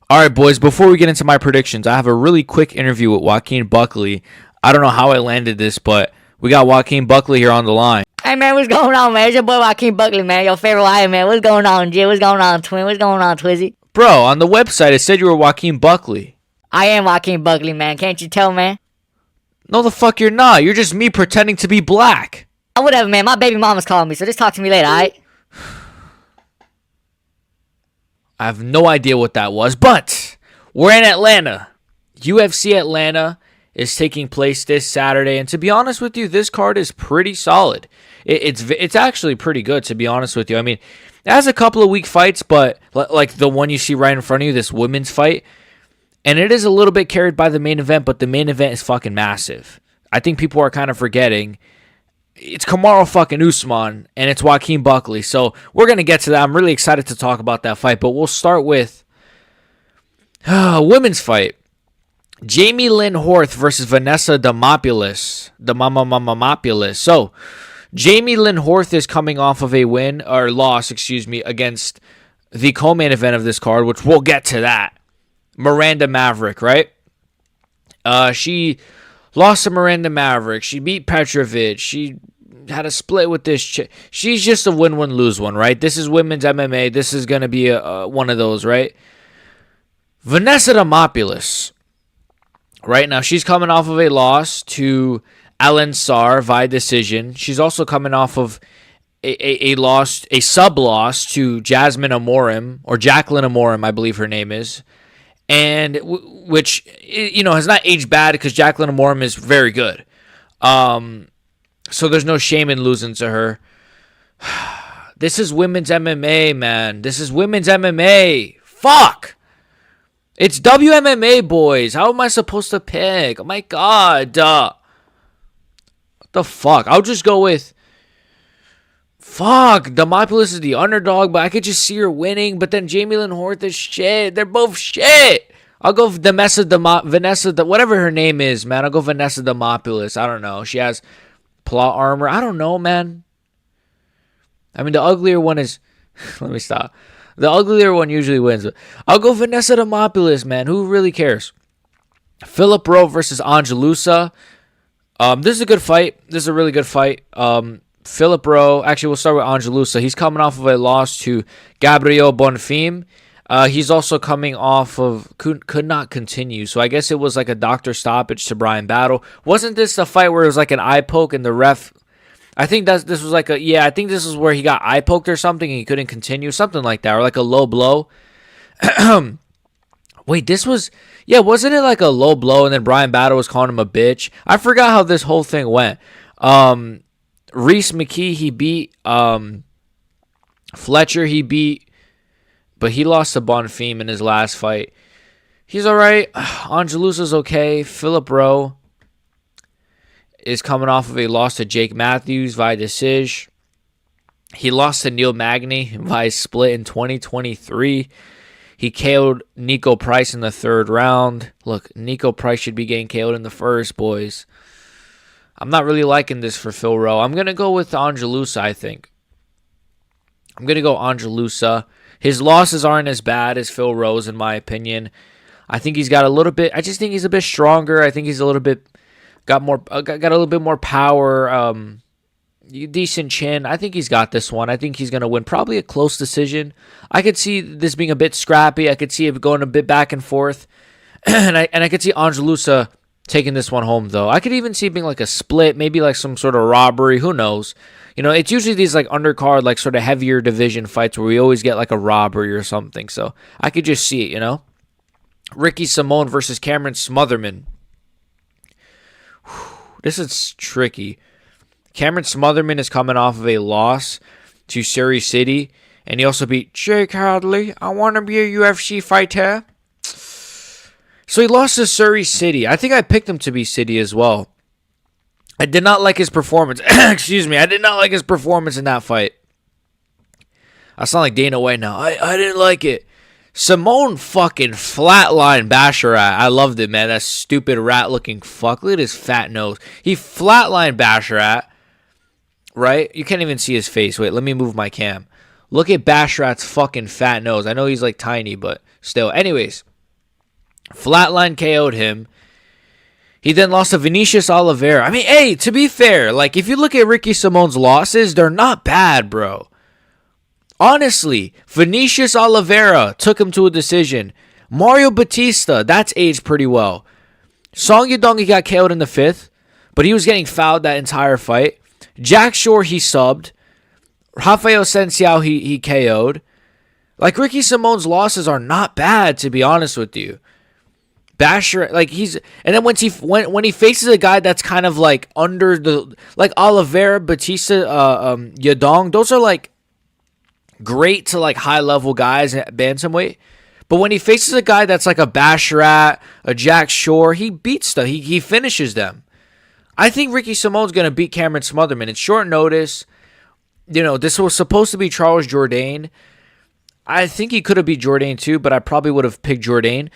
All right, boys, before we get into my predictions, I have a really quick interview with Joaquin Buckley. I don't know how I landed this, but we got Joaquin Buckley here on the line. Hey, man, what's going on, man? It's your boy Joaquin Buckley, man. Your favorite wire, man. What's going on, Jay? What's going on, Twin? What's going on, Twizzy? Bro, on the website, it said you were Joaquin Buckley. I am Joaquin Buckley, man. Can't you tell, man? No, the fuck you're not. You're just me pretending to be black. Oh, whatever, man. My baby mama's calling me, so just talk to me later, alright? I have no idea what that was, but we're in Atlanta. UFC Atlanta is taking place this Saturday, and to be honest with you, this card is pretty solid. It's actually pretty good, to be honest with you. I mean, it has a couple of weak fights, but like the one you see right in front of you, this women's fight, and it is a little bit carried by the main event, but the main event is fucking massive. I think people are kind of forgetting. It's Kamaru fucking Usman, and it's Joaquin Buckley. So we're going to get to that. I'm really excited to talk about that fight, but we'll start with a women's fight. Jamie Lynn Horth versus Vanessa Demopoulos. So Jamie Lynn Horth is coming off of a loss, against the co-main event of this card, which we'll get to that. Miranda Maverick, right? She lost to Miranda Maverick. She beat Petrovic. She had a split with this chick. She's just a win-win, lose-one, right? This is women's MMA. This is going to be one of those, right? Vanessa Demopoulos, right now, she's coming off of a loss to Alonzo via decision. She's also coming off of a sub-loss to Jacqueline Amorim, I believe her name is. And which, has not aged bad because Jacqueline Amorim is very good. So there's no shame in losing to her. This is women's MMA, man. This is women's MMA. Fuck. It's WMMA, boys. How am I supposed to pick? Oh, my God. What the fuck? I'll just go with... Fuck, Demopoulos is the underdog, but I could just see her winning. But then Jamie Lynn Horth is shit. They're both shit. I'll go Vanessa, whatever her name is, man. I'll go Vanessa Demopoulos. I don't know. She has plot armor. I don't know, man. I mean, the uglier one is... Let me stop. The uglier one usually wins. I'll go Vanessa Demopoulos, man. Who really cares? Philip Rowe versus Ange Loosa. This is a good fight. This is a really good fight. Philip Rowe, actually, we'll start with Ange Loosa. He's coming off of a loss to Gabriel Bonfim. He's also coming off of could not continue. So I guess it was like a doctor stoppage to Brian Battle. Wasn't this the fight where it was like an eye poke and the ref? I think this was like I think this is where he got eye poked or something and he couldn't continue, something like that, or like a low blow. Wait, wasn't it like a low blow and then Brian Battle was calling him a bitch? I forgot how this whole thing went. Reese McGee, he beat Fletcher, but he lost to Bonfim in his last fight. He's all right. Angelusa's okay. Philip Rowe is coming off of a loss to Jake Matthews via decision. He lost to Neil Magny via split in 2023. He KO'd Nico Price in the third round. Look, Nico Price should be getting KO'd in the first, boys. I'm not really liking this for Phil Rowe. I'm going to go with Ange Loosa, I think. I'm going to go Ange Loosa. His losses aren't as bad as Phil Rowe's, in my opinion. I think he's got a little bit... I just think he's a bit stronger. I think he's a little bit... Got a little bit more power. Decent chin. I think he's got this one. I think he's going to win. Probably a close decision. I could see this being a bit scrappy. I could see it going a bit back and forth. and I could see Ange Loosa taking this one home, though. I could even see it being like a split, maybe like some sort of robbery. Who knows? It's usually these like undercard, like sort of heavier division fights where we always get like a robbery or something. So I could just see it, Ricky Simone versus Cameron Smotherman. This is tricky. Cameron Smotherman is coming off of a loss to Surrey City, and he also beat Jake Hadley. I want to be a UFC fighter. So he lost to Surrey City. I think I picked him to be City as well. I did not like his performance. Excuse me. I did not like his performance in that fight. I sound like Dana White now. I didn't like it. Simone fucking flatlined Basharat. I loved it, man. That stupid rat-looking fuck. Look at his fat nose. He flatlined Basharat, right? You can't even see his face. Wait, let me move my cam. Look at Basharat's fucking fat nose. I know he's like tiny, but still. Anyways, Flatline KO'd him. He then lost to Vinicius Oliveira. I mean, hey, to be fair, like if you look at Ricky Simone's losses, they're not bad, bro. Honestly, Vinicius Oliveira took him to a decision. Mario Batista, that's aged pretty well. Song Yadong, he got KO'd in the 5th, but he was getting fouled that entire fight. Jack Shore, he subbed. Rafael Senciao, he KO'd. Like, Ricky Simone's losses are not bad, to be honest with you. Basher, like and then when he faces a guy that's kind of like under the, like Oliveira, Batista, Yadong, those are like great to like high level guys at bantamweight. But when he faces a guy that's like a Basharat, a Jack Shore, he beats them. He finishes them. I think Ricky Simone's gonna beat Cameron Smotherman. It's short notice. You know, this was supposed to be Charles Jourdain. I think he could have beat Jourdain too, but I probably would have picked Jourdain.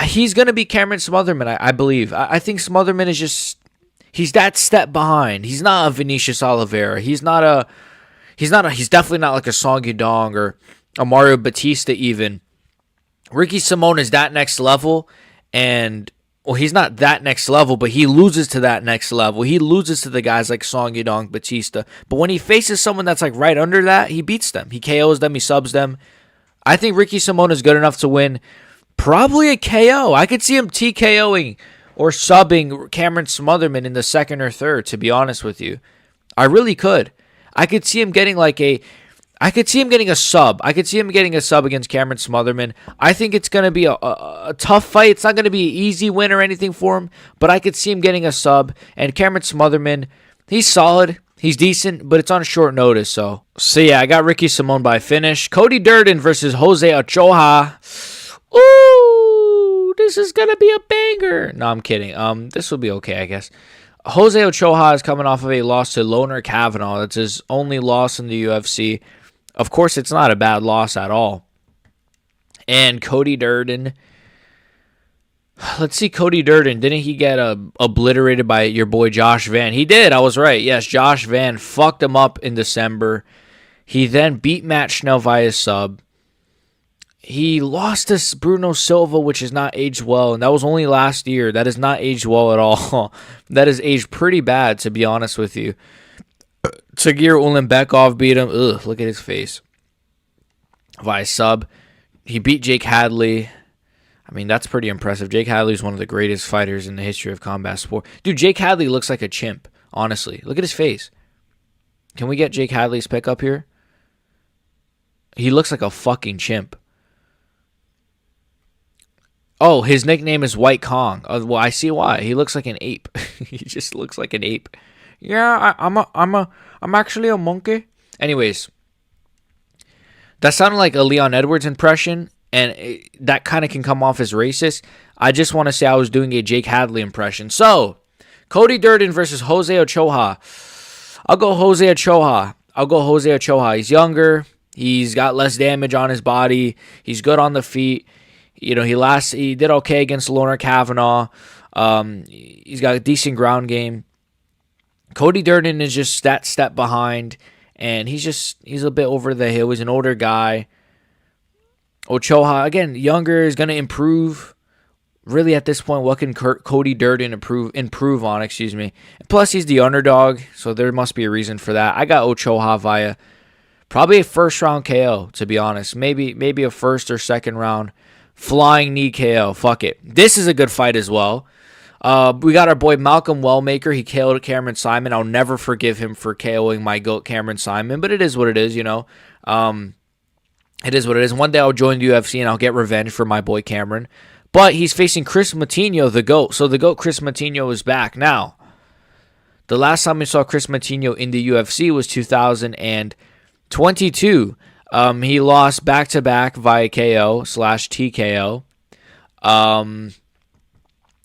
He's going to be Cameron Smotherman, I believe. I think Smotherman is just, he's that step behind. He's not a Vinicius Oliveira. He's definitely not like a Song Yadong or a Mario Batista even. Ricky Simone is that next level, and, well, he's not that next level, but he loses to that next level. He loses to the guys like Song Yadong, Batista. But when he faces someone that's like right under that, he beats them. He KOs them, he subs them. I think Ricky Simone is good enough to win. Probably a KO. I could see him TKOing or subbing Cameron Smotherman in the 2nd or 3rd, to be honest with you. I really could. I could see him getting a sub. I could see him getting a sub against Cameron Smotherman. I think it's going to be a tough fight. It's not going to be an easy win or anything for him, but I could see him getting a sub. And Cameron Smotherman, he's solid. He's decent, but it's on short notice. So yeah, I got Ricky Simone by finish. Cody Durden versus Jose Ochoa. Ooh, this is going to be a banger. No, I'm kidding. This will be okay, I guess. Jose Ochoa is coming off of a loss to Loner Kavanaugh. That's his only loss in the UFC. Of course, it's not a bad loss at all. And Cody Durden. Let's see, Cody Durden. Didn't he get obliterated by your boy Josh Van? He did. I was right. Yes, Josh Van fucked him up in December. He then beat Matt Schnell via sub. He lost to Bruno Silva, which is not aged well, and that was only last year. That is not aged well at all. That is aged pretty bad, to be honest with you. Tagir Ulanbekov beat him. Ugh, look at his face. Via sub. He beat Jake Hadley. I mean, that's pretty impressive. Jake Hadley is one of the greatest fighters in the history of combat sport. Dude, Jake Hadley looks like a chimp, honestly. Look at his face. Can we get Jake Hadley's pick up here? He looks like a fucking chimp. Oh, his nickname is White Kong. Well, I see why. He looks like an ape. He just looks like an ape. Yeah, I'm actually a monkey. Anyways, that sounded like a Leon Edwards impression, and that kind of can come off as racist. I just want to say I was doing a Jake Hadley impression. So, Cody Durden versus Jose Ochoa. I'll go Jose Ochoa. He's younger. He's got less damage on his body. He's good on the feet. You know, he did okay against Loner Kavanaugh. He's got a decent ground game. Cody Durden is just that step behind, and he's a bit over the hill. He's an older guy. Ochoa, again, younger, is going to improve. Really, at this point, what can Cody Durden improve on? Excuse me. Plus, he's the underdog, so there must be a reason for that. I got Ochoa via probably a first-round KO, to be honest. Maybe a first or second round flying knee KO. Fuck it. This is a good fight as well. We got our boy Malcolm Wellmaker. He KO'd Cameron Simon. I'll never forgive him for KOing my GOAT Cameron Simon, but it is what it is, you know. It is what it is. One day I'll join the UFC and I'll get revenge for my boy Cameron. But he's facing Kris Moutinho, the GOAT. So the GOAT Kris Moutinho is back. Now, the last time we saw Kris Moutinho in the UFC was 2022. He lost back-to-back via KO/TKO.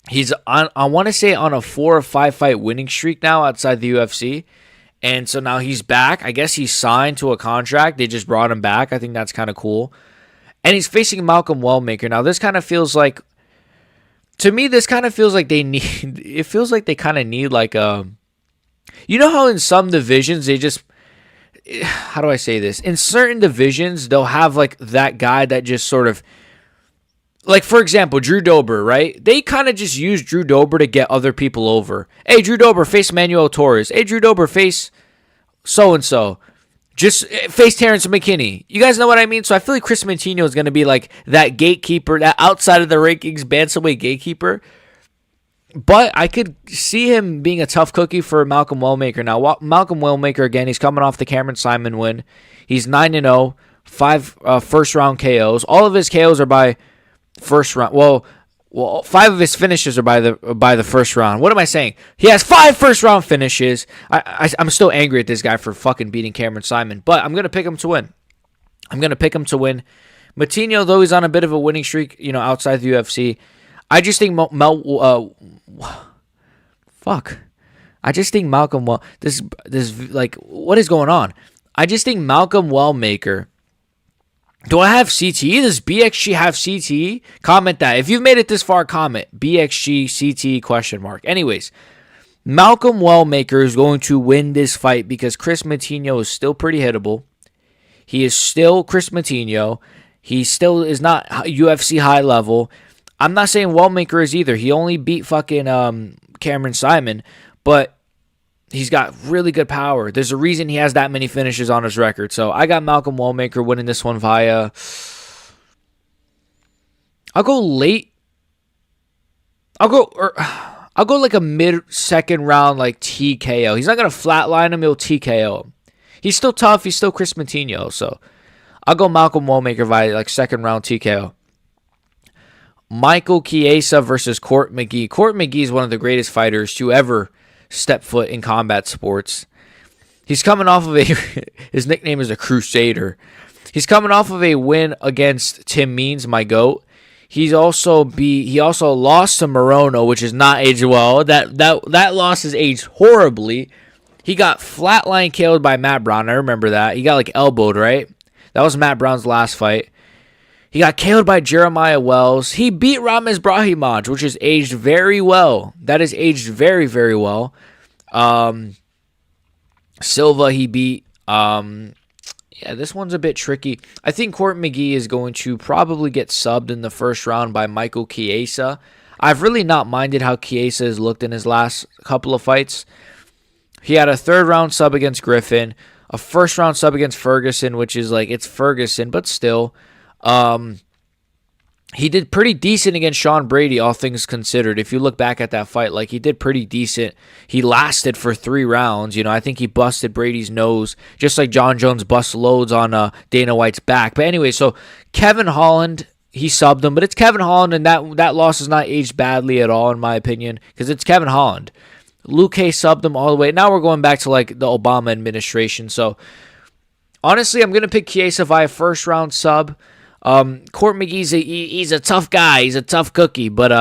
He's on, I want to say, on a 4 or 5 fight winning streak now outside the UFC. And so now he's back. I guess he's signed to a contract. They just brought him back. I think that's kind of cool. And he's facing Malcolm Wellmaker. Now, this kind of feels like, to me, this kind of feels like they need, it feels like they kind of need like a, you know how in some divisions they just, how do I say this? In certain divisions, they'll have like that guy that just sort of, like, for example, Drew Dober, right? They kind of just use Drew Dober to get other people over. Hey, Drew Dober, face Manuel Torres. Hey, Drew Dober, face so-and-so. Just face Terrence McKinney. You guys know what I mean? So I feel like Chris Moutinho is going to be like that gatekeeper, that outside of the rankings bantamweight gatekeeper. But I could see him being a tough cookie for Malcolm Wellmaker. Now, Malcolm Wellmaker, again, he's coming off the Cameron Simon win. He's 9-0, 5 first-round KOs. All of his KOs are by first round. Well, 5 of his finishes are by the first round. What am I saying? He has 5 first-round finishes. I'm still angry at this guy for fucking beating Cameron Simon. But I'm going to pick him to win. Moutinho, though he's on a bit of a winning streak, outside the UFC, I just think I just think Malcolm what is going on? I just think Malcolm Wellmaker. Do I have CTE? Does BXG have CTE? Comment that. If you've made it this far, comment BXG CTE ? Anyways, Malcolm Wellmaker is going to win this fight because Chris Moutinho is still pretty hittable. He is still Chris Moutinho. He still is not UFC high level. I'm not saying Wellmaker is either. He only beat fucking Cameron Simon, but he's got really good power. There's a reason he has that many finishes on his record. So I got Malcolm Wellmaker winning this one via... I'll go late. I'll go like a mid-second round like TKO. He's not going to flatline him. He'll TKO him. He's still tough. He's still Chris Moutinho. So I'll go Malcolm Wellmaker via like second round TKO. Michael Chiesa versus Court McGee. Court McGee is one of the greatest fighters to ever step foot in combat sports. He's coming off of his nickname is a Crusader. He's coming off of a win against Tim Means, my GOAT. He also lost to Morono, which is not aged well. That loss is aged horribly. He got flatline killed by Matt Brown. I remember that. He got like elbowed, right? That was Matt Brown's last fight. He got killed by Jeremiah Wells. He beat Ramiz Brahimaj, which is aged very well. That is aged very, very well. Silva he beat. This one's a bit tricky. I think Court McGee is going to probably get subbed in the first round by Michael Chiesa. I've really not minded how Chiesa has looked in his last couple of fights. He had a third round sub against Griffin, a first round sub against Ferguson, which is like, it's Ferguson, but still. He did pretty decent against Sean Brady, all things considered. If you look back at that fight, like he did pretty decent. He lasted for 3 rounds. I think he busted Brady's nose, just like John Jones bust loads on Dana White's back. But anyway, so Kevin Holland, he subbed him, but it's Kevin Holland, and that loss is not aged badly at all, in my opinion, because it's Kevin Holland. Luke Hay subbed him all the way. Now we're going back to like the Obama administration. So honestly, I'm gonna pick Chiesa via first round sub. Court McGee's he's a tough guy. He's a tough cookie, but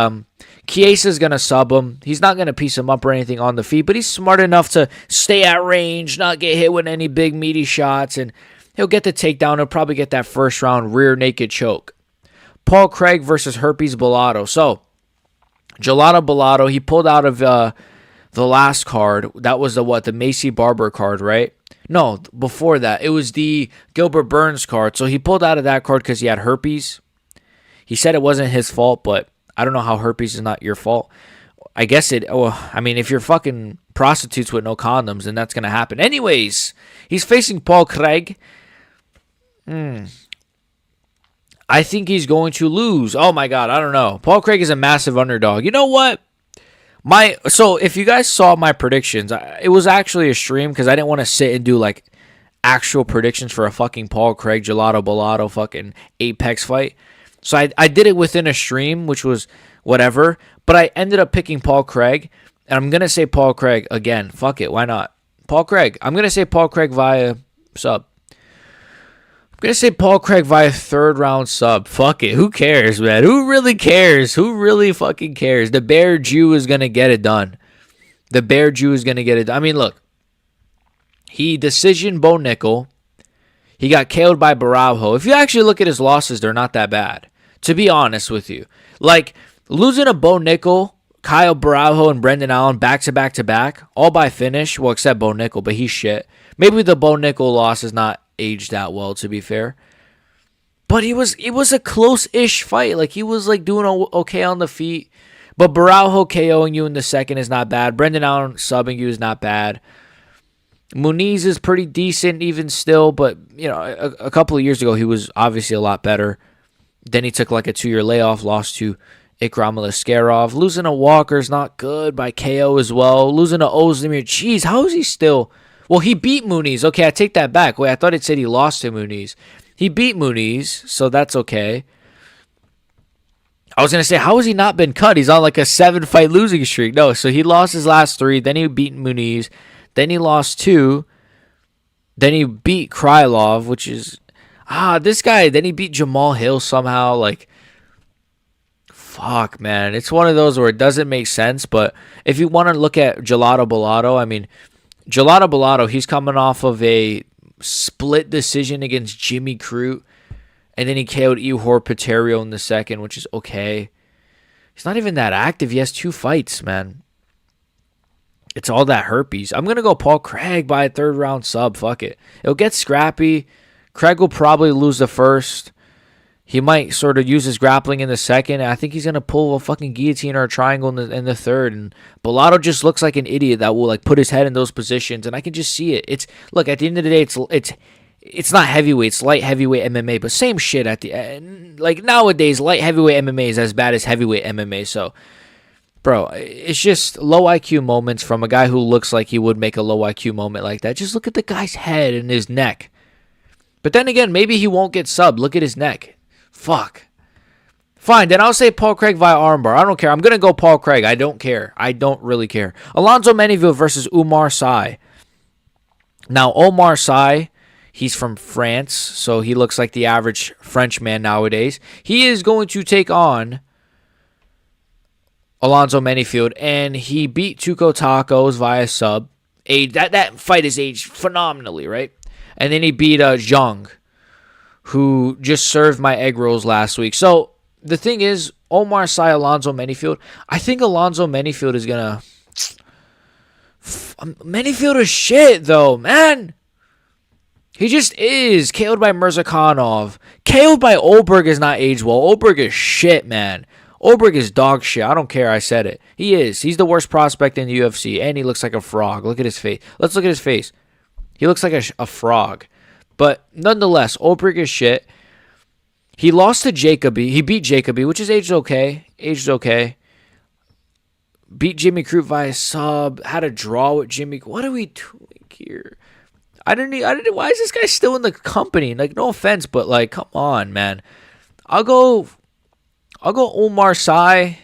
Chiesa's going to sub him. He's not going to piece him up or anything on the feet, but he's smart enough to stay at range, not get hit with any big meaty shots, and he'll get the takedown. He'll probably get that first round rear naked choke. Paul Craig versus Herpes Bellato. So, Gelato Bellato, he pulled out of the last card. That was the Macy Barber card, right? No, before that, it was the Gilbert Burns card. So he pulled out of that card because he had herpes. He said it wasn't his fault, but I don't know how herpes is not your fault. I guess if you're fucking prostitutes with no condoms, then that's going to happen. Anyways, he's facing Paul Craig. I think he's going to lose. Oh my God, I don't know. Paul Craig is a massive underdog. You know what? So if you guys saw my predictions, it was actually a stream because I didn't want to sit and do like actual predictions for a fucking Paul Craig, Gelato Bellato fucking Apex fight. So I did it within a stream, which was whatever, but I ended up picking Paul Craig, and I'm going to say Paul Craig again. Fuck it, why not? Paul Craig. I'm going to say Paul Craig via sub. I'm going to say Paul Craig via third round sub. Fuck it. Who cares, man? Who really cares? Who really fucking cares? The Bear Jew is going to get it done. The Bear Jew is going to get it done. I mean, look. He decision Bo Nickel. He got KO'd by Baraujo. If you actually look at his losses, they're not that bad. To be honest with you. Like, losing a Bo Nickel, Kyle Baraujo, and Brendan Allen back-to-back to back, all by finish. Well, except Bo Nickel, but he's shit. Maybe the Bo Nickel loss is not aged that well, to be fair. But it was a close-ish fight. Like, he was like doing okay on the feet. But Baraujo KOing you in the second is not bad. Brendan Allen subbing you is not bad. Muniz is pretty decent even still, but a couple of years ago he was obviously a lot better. Then he took like a 2-year layoff, lost to Ikram Aliskerov. Losing to Walker's not good by KO as well. Losing to Ozdemir. Jeez, how is he still? Well, he beat Muniz. Okay, I take that back. Wait, I thought it said he lost to Muniz. He beat Muniz, so that's okay. I was going to say, how has he not been cut? He's on like a 7-fight losing streak. No, so he lost his last 3. Then he beat Muniz. Then he lost 2. Then he beat Krylov, which is... this guy. Then he beat Jamal Hill somehow. Like, fuck, man. It's one of those where it doesn't make sense. But if you want to look at Gelato Bellato, I mean, Gelato Bellato, he's coming off of a split decision against Jimmy Crute. And then he KO'd Ihor Paterio in the second, which is okay. He's not even that active. He has 2 fights, man. It's all that herpes. I'm going to go Paul Craig by a 3rd-round sub. Fuck it. It'll get scrappy. Craig will probably lose the first. He might sort of use his grappling in the second. I think he's going to pull a fucking guillotine or a triangle in the third. And Bellato just looks like an idiot that will like put his head in those positions. And I can just see it. Look, at the end of the day, it's not heavyweight, it's light heavyweight MMA, but same shit at the end. Like nowadays, light heavyweight MMA is as bad as heavyweight MMA. So, bro, it's just low IQ moments from a guy who looks like he would make a low IQ moment like that. Just look at the guy's head and his neck. But then again, maybe he won't get subbed. Look at his neck. Fuck. Fine, then I'll say Paul Craig via armbar. I don't care. I'm going to go Paul Craig. I don't care. I don't really care. Alonzo Menifield versus Oumar Sy. Now, Oumar Sy... he's from France, so he looks like the average Frenchman nowadays. He is going to take on Alonzo Menifield, and he beat Tuco Tacos via sub. That fight is aged phenomenally, right? And then he beat Zhang, who just served my egg rolls last week. So the thing is, Oumar Sy, Alonzo Menifield, I think Alonzo Menifield is going to... Menifield is shit, though, man. He just is. KO'd by Mirzakhanov. KO'd by Oberg is not aged well. Oberg is shit, man. Oberg is dog shit. I don't care. I said it. He is. He's the worst prospect in the UFC, and he looks like a frog. Look at his face. Let's look at his face. He looks like a frog. But nonetheless, Oberg is shit. He lost to Jacoby. He beat Jacoby, which is aged okay. Aged okay. Beat Jimmy Crute via sub. Had a draw with Jimmy. What are we doing here? I didn't. Why is this guy still in the company? Like, no offense, but like, come on, man. I'll go Oumar Sy.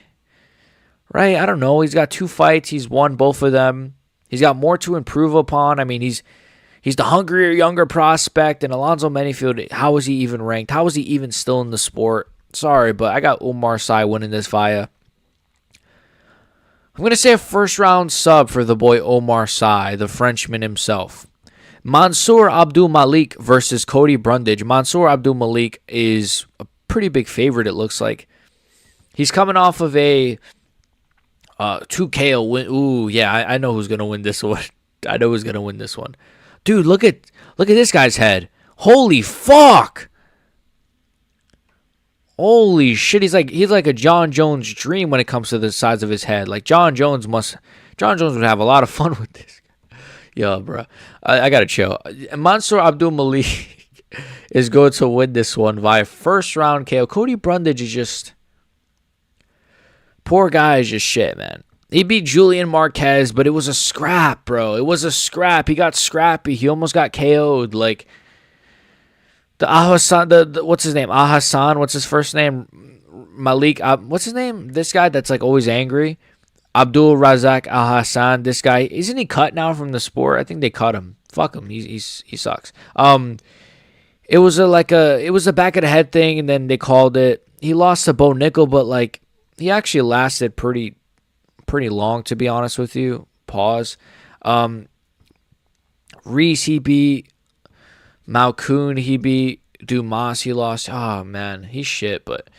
Right? I don't know. He's got 2 fights. He's won both of them. He's got more to improve upon. I mean, he's the hungrier, younger prospect. And Alonzo Menifield, how is he even ranked? How is he even still in the sport? Sorry, but I got Oumar Sy winning this via. I'm gonna say a 1st-round sub for the boy Oumar Sy, the Frenchman himself. Mansur Abdul Malik versus Cody Brundage. Mansur Abdul Malik is a pretty big favorite, it looks like. He's coming off of a 2 KO win. Ooh, yeah, I know who's going to win this one. I know who's going to win this one. Dude, look at this guy's head. Holy fuck. Holy shit, he's like a John Jones dream when it comes to the size of his head. Like John Jones would have a lot of fun with this. Yo, bro. I got to chill. Mansur Abdul Malik is going to win this one via 1st-round KO. Cody Brundage is just... Poor guy is just shit, man. He beat Julian Marquez, but it was a scrap, bro. It was a scrap. He got scrappy. He almost got KO'd. Like, the Ahasan, what's his name? Ahasan, what's his first name? Malik, what's his name? This guy that's, like, always angry. Abdul Razak Al-Hassan, this guy, isn't he cut now from the sport? I think they cut him. Fuck him. He sucks. It was a back of the head thing, and then they called it. He lost to Bo Nickel, but like he actually lasted pretty long, to be honest with you. Pause. Reese he beat. Malkoon he beat. Dumas he lost. Oh man, he's shit, but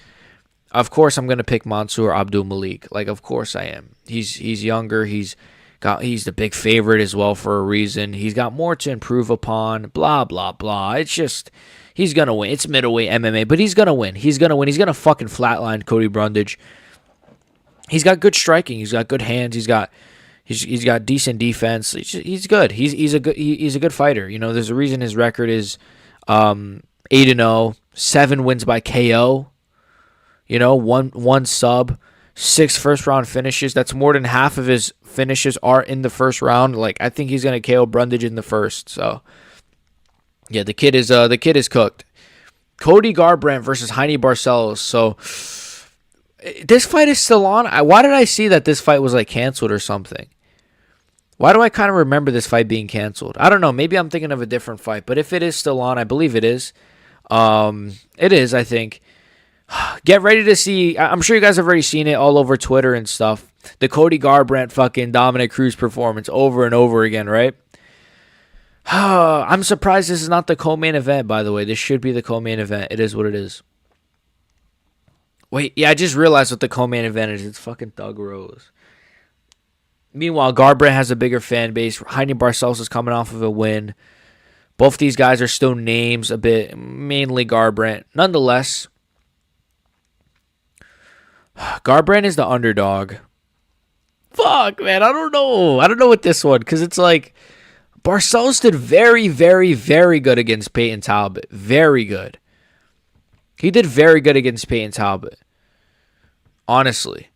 of course I'm gonna pick Mansur Abdul Malik. Like, of course I am. He's younger. He's the big favorite as well for a reason. He's got more to improve upon. Blah blah blah. It's just He's going to win. It's middleweight MMA, but he's going to win. He's going to win. He's going to fucking flatline Cody Brundage. He's got good striking. He's got good hands. He's got decent defense. He's good. He's a good fighter. You know, there's a reason his record is 8-0, 7 wins by KO. You know, one sub, 6 first round finishes. That's more than half of his finishes are in the first round. Like, I think he's gonna KO Brundage in the first. So yeah, the kid is cooked. Cody Garbrandt versus Heine Barcelos. So this fight is still on. Why did I see that this fight was like canceled or something? Why do I kind of remember this fight being canceled? I don't know. Maybe I'm thinking of a different fight. But if it is still on, I believe it is. It is, I think. Get ready to see. I'm sure you guys have already seen it all over Twitter and stuff. The Cody Garbrandt fucking Dominic Cruz performance over and over again, right? I'm surprised this is not the co-main event, by the way. This should be the co-main event. It is what it is. Wait, yeah, I just realized what the co-main event is. It's fucking Thug Rose. Meanwhile, Garbrandt has a bigger fan base. Heine Barcelos is coming off of a win. Both these guys are still names a bit, mainly Garbrandt. Nonetheless, Garbrandt is the underdog. Fuck, man, I don't know. I don't know with this one, because it's like Barcelos did very, very, very good against Peyton Talbot. Very good. He did very good against Peyton Talbot. Honestly.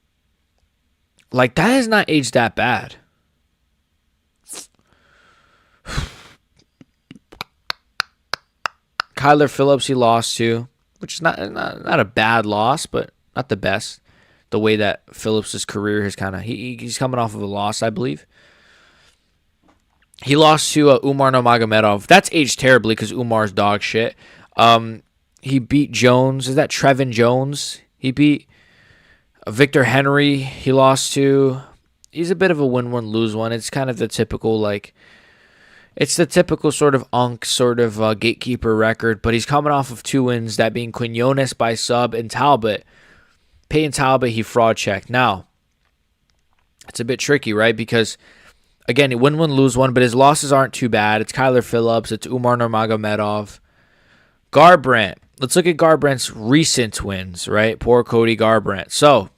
Like, that has not aged that bad. Kyler Phillips he lost to, which is not a bad loss, but not the best. The way that Phillips' career has kind of... He's coming off of a loss, I believe. He lost to Oumar Nurmagomedov. That's aged terribly because Oumar's dog shit. He beat Jones. Is that Trevin Jones? He beat Victor Henry. He lost to... He's a bit of a win-one, lose-one. It's kind of the typical, like... It's the typical sort of Unc sort of gatekeeper record, but he's coming off of 2 wins, that being Quinones by sub and Talbot. Peyton Talbot, he fraud checked. Now, it's a bit tricky, right? Because, again, he win one, lose one, but his losses aren't too bad. It's Kyler Phillips. It's Oumar Nurmagomedov. Garbrandt. Let's look at Garbrandt's recent wins, right? Poor Cody Garbrandt. So,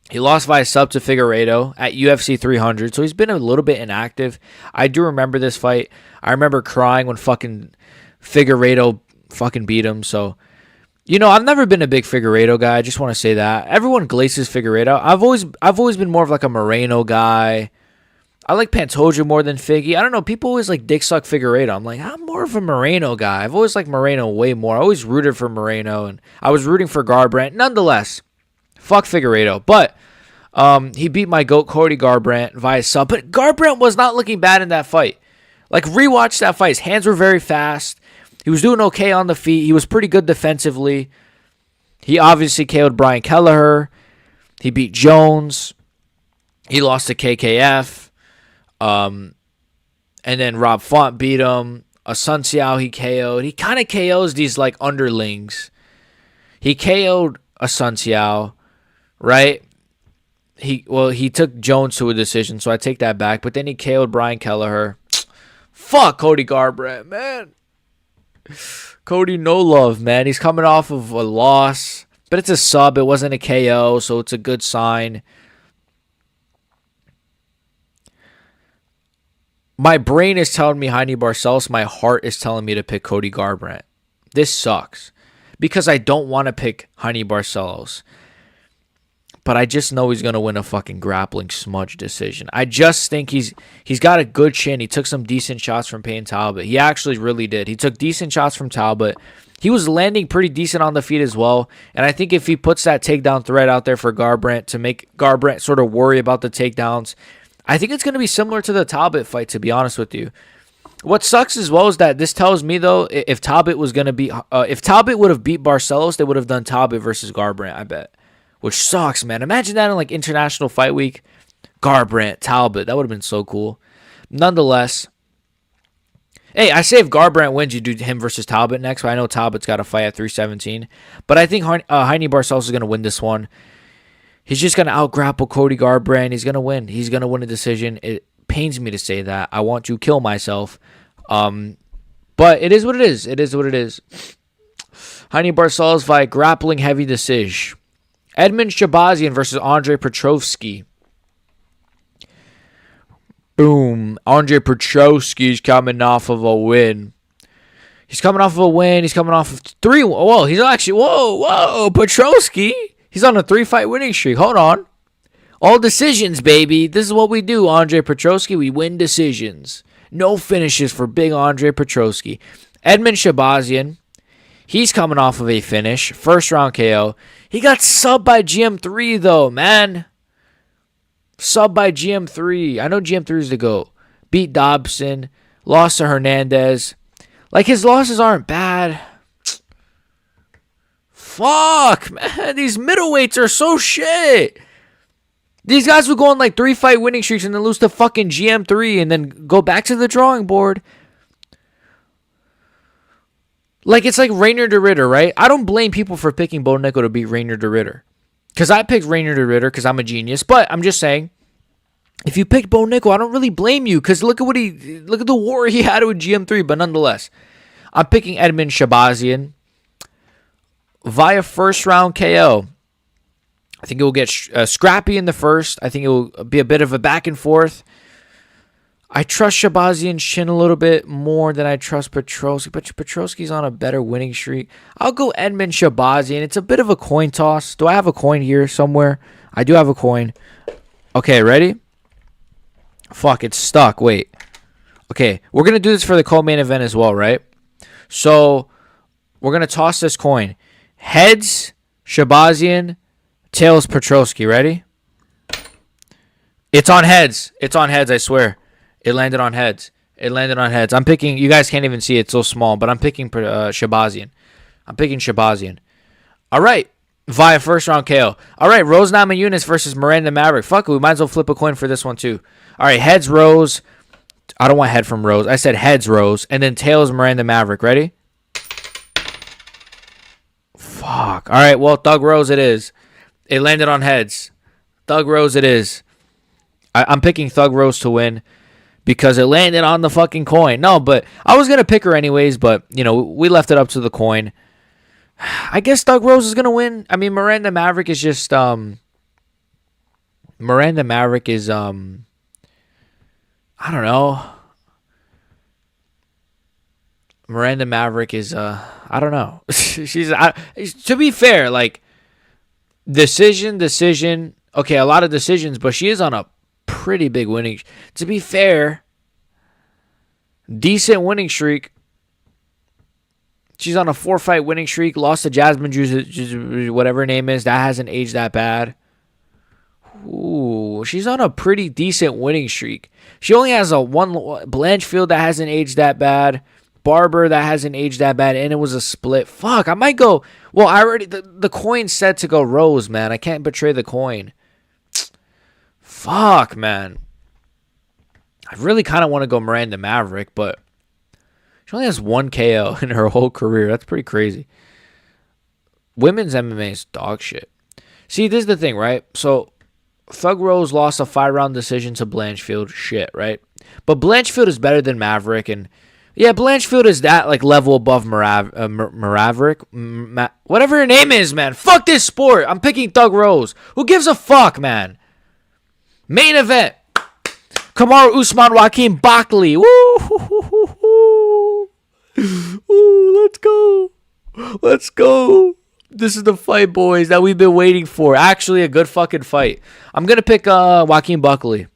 he lost via sub to Figueiredo at UFC 300, so he's been a little bit inactive. I do remember this fight. I remember crying when fucking Figueiredo fucking beat him, so... You know, I've never been a big Figueiredo guy. I just want to say that. Everyone glaces Figueiredo. I've always been more of like a Moreno guy. I like Pantoja more than Figgy. I don't know. People always like dick suck Figueiredo. I'm like, I'm more of a Moreno guy. I've always liked Moreno way more. I always rooted for Moreno, and I was rooting for Garbrandt. Nonetheless, fuck Figueiredo. But he beat my GOAT Cody Garbrandt via sub. But Garbrandt was not looking bad in that fight. Like, rewatch that fight. His hands were very fast. He was doing okay on the feet. He was pretty good defensively. He obviously KO'd Brian Kelleher. He beat Jones. He lost to KKF. And then Rob Font beat him. Asunciao he KO'd. He kind of KOs these like underlings. He KO'd Asunciao, right? He took Jones to a decision, so I take that back. But then he KO'd Brian Kelleher. Fuck Cody Garbrandt, man. Cody, no love, man. He's coming off of a loss, but it's a sub. It wasn't a KO, so it's a good sign. My brain is telling me Heine Barcelos. My heart is telling me to pick Cody Garbrandt. This sucks because I don't want to pick Heine Barcelos. But I just know he's going to win a fucking grappling smudge decision. I just think he's got a good chin. He took some decent shots from Payne Talbot. He actually really did. He took decent shots from Talbot. He was landing pretty decent on the feet as well. And I think if he puts that takedown threat out there for Garbrandt to make Garbrandt sort of worry about the takedowns, I think it's going to be similar to the Talbot fight, to be honest with you. What sucks as well is that this tells me, though, if Talbot was going to be... if Talbot would have beat Barcelos, they would have done Talbot versus Garbrandt, I bet. Which sucks, man. Imagine that in like International Fight Week. Garbrandt, Talbot. That would have been so cool. Nonetheless, hey, I say if Garbrandt wins, you do him versus Talbot next. But I know Talbot's got a fight at 317. But I think Heine Barcelos is going to win this one. He's just going to out-grapple Cody Garbrandt. He's going to win. He's going to win a decision. It pains me to say that. I want to kill myself. But But it is what it is. It is what it is. Heine Barcelos fight grappling heavy decision. Edmund Shabazian versus Andre Petrovsky. Boom. Andre Petrovsky's coming off of a win. He's coming off of a win. He's coming off of 3. Whoa, he's actually... Whoa. Petrovsky. He's on a 3-fight winning streak. Hold on. All decisions, baby. This is what we do, Andre Petrovsky. We win decisions. No finishes for big Andre Petrovsky. Edmund Shabazian. He's coming off of a finish. First round KO. He got subbed by GM3, though, man. Subbed by GM3. I know GM3 is the GOAT. Beat Dobson. Lost to Hernandez. Like, his losses aren't bad. Fuck, man. These middleweights are so shit. These guys would go on like 3-fight winning streaks and then lose to fucking GM3 and then go back to the drawing board. Like, it's like Rainier de Ritter, right? I don't blame people for picking Bo Nickel to beat Rainier de Ritter. Because I picked Rainier de Ritter because I'm a genius. But I'm just saying, if you picked Bo Nickel, I don't really blame you. Because look at the war he had with GM3. But nonetheless, I'm picking Edmund Shabazian via first round KO. I think it will get scrappy in the first. I think it will be a bit of a back and forth. I trust Shabazian's chin a little bit more than I trust Petrovsky, but Petrovsky's on a better winning streak. I'll go Edmund Shabazian. It's a bit of a coin toss. Do I have a coin here somewhere? I do have a coin. Okay, ready? Fuck, it's stuck. Wait. Okay, we're going to do this for the co-main event as well, right? So, we're going to toss this coin. Heads, Shabazian. Tails, Petrovsky. Ready? It's on heads. It's on heads, I swear. It landed on heads. It landed on heads. I'm picking... You guys can't even see it. It's so small. But I'm picking Shabazian. I'm picking Shabazian. All right. Via first round KO. All right. Rose Namajunas versus Miranda Maverick. Fuck it. We might as well flip a coin for this one too. All right. Heads, Rose. I don't want head from Rose. I said heads, Rose. And then tails, Miranda Maverick. Ready? Fuck. All right. Well, Thug Rose it is. It landed on heads. Thug Rose it is. I'm picking Thug Rose to win because it landed on the fucking coin. No, but I was going to pick her anyways, but, you know, we left it up to the coin. I guess Thug Rose is going to win. I mean, Miranda Maverick is just... Miranda Maverick is... I don't know. Miranda Maverick is... I don't know. She's... to be fair, like... Decision. Okay, a lot of decisions, but she is on a pretty big winning. To be fair, decent winning streak. She's on a 4-fight winning streak. Lost to Jasmine Juice, whatever her name is. That hasn't aged that bad. Ooh, she's on a pretty decent winning streak. She only has a one Blanchfield that hasn't aged that bad. Barber that hasn't aged that bad, and it was a split. Fuck, I might go... Well, I already... The coin's set to go Rose, man. I can't betray the coin. Fuck, man. I really kind of want to go Miranda Maverick, but... She only has 1 KO in her whole career. That's pretty crazy. Women's MMA is dog shit. See, this is the thing, right? So, Thug Rose lost a 5-round decision to Blanchfield. Shit, right? But Blanchfield is better than Maverick, and... Yeah, Blanchfield is that like level above Maverick. Whatever her name is, man. Fuck this sport. I'm picking Thug Rose. Who gives a fuck, man? Main event. Kamaru, Usman, Joaquin, Buckley. Woo! Ooh, let's go. Let's go. This is the fight, boys, that we've been waiting for. Actually, a good fucking fight. I'm going to pick Joaquin Buckley.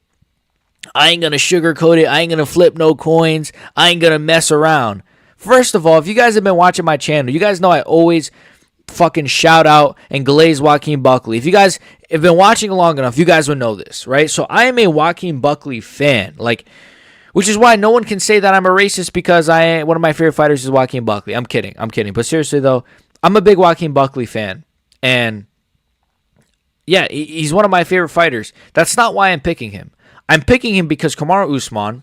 I ain't going to sugarcoat it. I ain't going to flip no coins. I ain't going to mess around. First of all, if you guys have been watching my channel, you guys know I always fucking shout out and glaze Joaquin Buckley. If you guys have been watching long enough, you guys would know this, right? So I am a Joaquin Buckley fan, like, which is why no one can say that I'm a racist because one of my favorite fighters is Joaquin Buckley. I'm kidding. But seriously, though, I'm a big Joaquin Buckley fan. And, yeah, he's one of my favorite fighters. That's not why I'm picking him. I'm picking him because Kamaru Usman,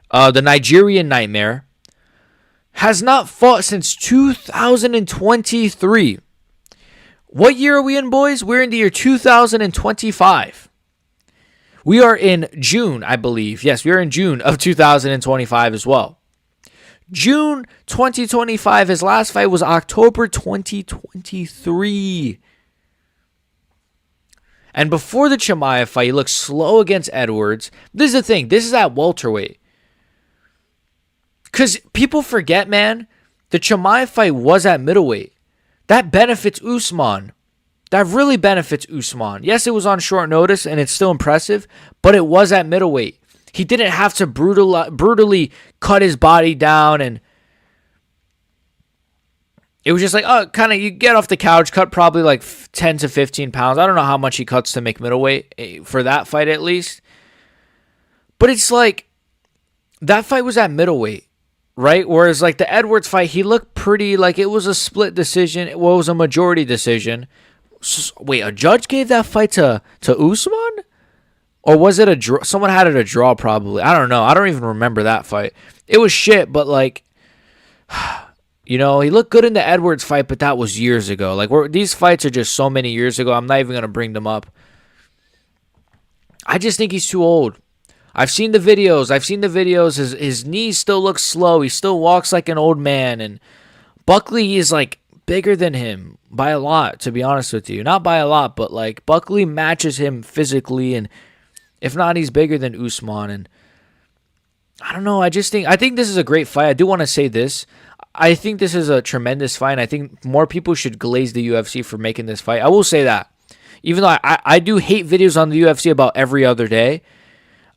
the Nigerian Nightmare, has not fought since 2023. What year are we in, boys? We're in the year 2025. We are in June, I believe. Yes, we are in June of 2025 as well. June 2025. His last fight was October 2023. And before the Chimaev fight, he looked slow against Edwards. This is the thing. This is at welterweight. Because people forget, man, the Chimaev fight was at middleweight. That benefits Usman. That really benefits Usman. Yes, it was on short notice, and it's still impressive, but it was at middleweight. He didn't have to brutally cut his body down, and it was just like, oh, kind of, you get off the couch, cut probably like 10 to 15 pounds. I don't know how much he cuts to make middleweight for that fight at least. But it's like, that fight was at middleweight, right? Whereas like the Edwards fight, he looked pretty, like it was a split decision. Well, it was a majority decision. Wait, a judge gave that fight to Usman? Or was it a draw? Someone had it a draw probably. I don't know. I don't even remember that fight. It was shit, but like, you know, he looked good in the Edwards fight, but that was years ago. Like, these fights are just so many years ago. I'm not even going to bring them up. I just think he's too old. I've seen the videos. His knees still look slow. He still walks like an old man. And Buckley is like bigger than him by a lot, to be honest with you. Not by a lot, but like Buckley matches him physically, and if not, he's bigger than Usman. And I don't know. I think this is a great fight. I do want to say this. I think this is a tremendous fight. And I think more people should glaze the UFC for making this fight. I will say that. Even though I do hate videos on the UFC about every other day,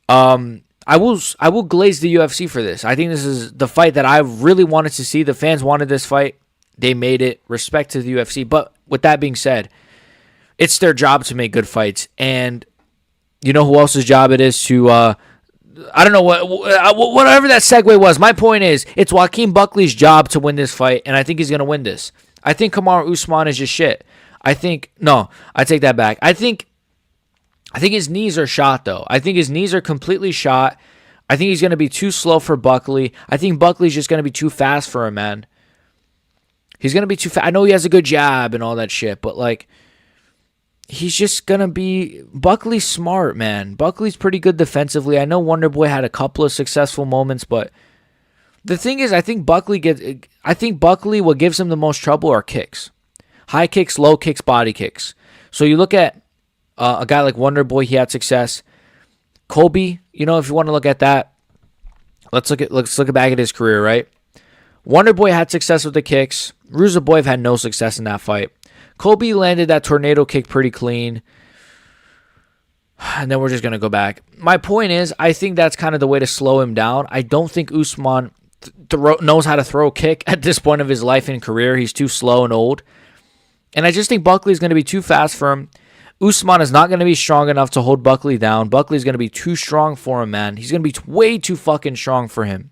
I will glaze the UFC for this. I think this is the fight that I really wanted to see. The fans wanted this fight. They made it. Respect to the UFC. But with that being said, it's their job to make good fights. And you know who else's job it is to, I don't know, whatever that segue was. My point is, it's Joaquin Buckley's job to win this fight, and I think he's going to win this. I think Kamaru Usman is just shit. I take that back. I think his knees are shot, though. I think his knees are completely shot. I think he's going to be too slow for Buckley. I think Buckley's just going to be too fast for him, man. He's going to be too fast. I know he has a good jab and all that shit, but, like, he's just going to be... Buckley's smart, man. Buckley's pretty good defensively. I know Wonderboy had a couple of successful moments, but the thing is, I think Buckley, what gives him the most trouble are kicks. High kicks, low kicks, body kicks. So you look at a guy like Wonderboy, he had success. Kobe, you know, if you want to look at that, let's look back at his career, right? Wonderboy had success with the kicks. Ruzaboyev had no success in that fight. Kobe landed that tornado kick pretty clean. And then we're just going to go back. My point is, I think that's kind of the way to slow him down. I don't think Usman knows how to throw a kick at this point of his life and career. He's too slow and old. And I just think Buckley's going to be too fast for him. Usman is not going to be strong enough to hold Buckley down. Buckley's going to be too strong for him, man. He's going to be way too fucking strong for him.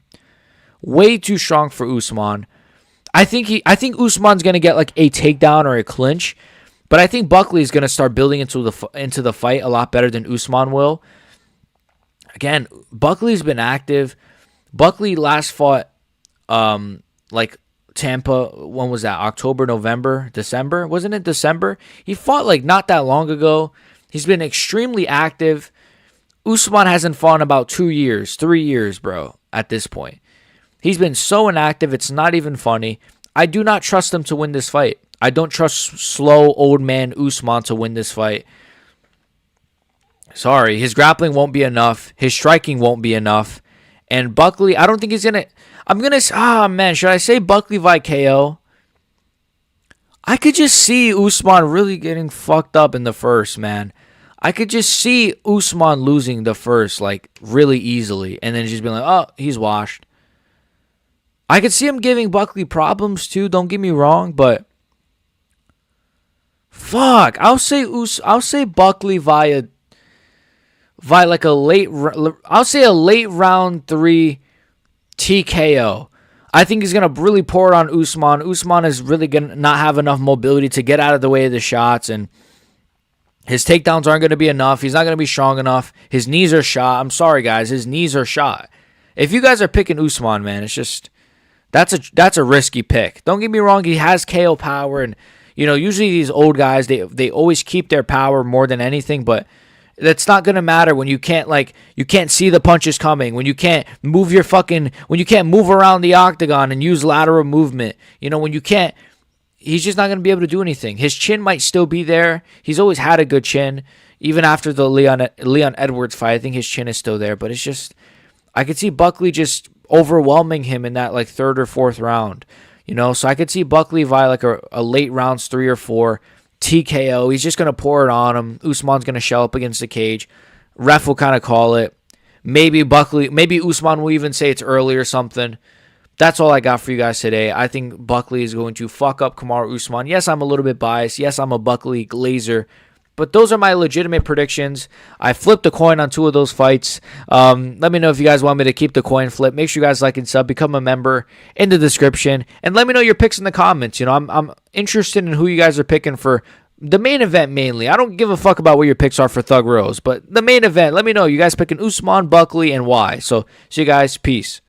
Way too strong for Usman. I think Usman's going to get like a takedown or a clinch, but I think Buckley is going to start building into the fight a lot better than Usman will. Again, Buckley's been active. Buckley last fought like Tampa, when was that? October, November, December? Wasn't it December? He fought like not that long ago. He's been extremely active. Usman hasn't fought in about 3 years, bro, at this point. He's been so inactive, it's not even funny. I do not trust him to win this fight. I don't trust slow old man Usman to win this fight. Sorry, his grappling won't be enough. His striking won't be enough. And Buckley, I don't think he's going to... should I say Buckley by KO? I could just see Usman really getting fucked up in the first, man. I could just see Usman losing the first, like, really easily. And then just being like, oh, he's washed. I could see him giving Buckley problems too, don't get me wrong, but fuck, I'll say Buckley via like a late round 3 TKO. I think he's going to really pour it on Usman. Usman is really going to not have enough mobility to get out of the way of the shots, and his takedowns aren't going to be enough. He's not going to be strong enough. His knees are shot. I'm sorry, guys. His knees are shot. If you guys are picking Usman, man, it's just... That's a risky pick. Don't get me wrong, he has KO power, and you know, usually these old guys, they always keep their power more than anything, but That's not gonna matter when you can't see the punches coming, when you can't move around the octagon and use lateral movement. When you can't, he's just not gonna be able to do anything. His chin might still be there. He's always had a good chin, even after the Leon Edwards fight. I think his chin is still there, but it's just, I could see Buckley just overwhelming him in that third or fourth round. So I could see Buckley via a late rounds 3 or 4. TKO. He's just going to pour it on him. Usman's going to shell up against the cage. Ref will kind of call it. Maybe Usman will even say it's early or something. That's all I got for you guys today. I think Buckley is going to fuck up Kamaru Usman. Yes, I'm a little bit biased. Yes, I'm a Buckley glazer. But those are my legitimate predictions. I flipped a coin on 2 of those fights. Let me know if you guys want me to keep the coin flip. Make sure you guys like and sub. Become a member in the description. And let me know your picks in the comments. I'm interested in who you guys are picking for the main event mainly. I don't give a fuck about what your picks are for Thug Rose. But the main event, let me know. You guys picking Usman, Buckley, and why. So, see you guys. Peace.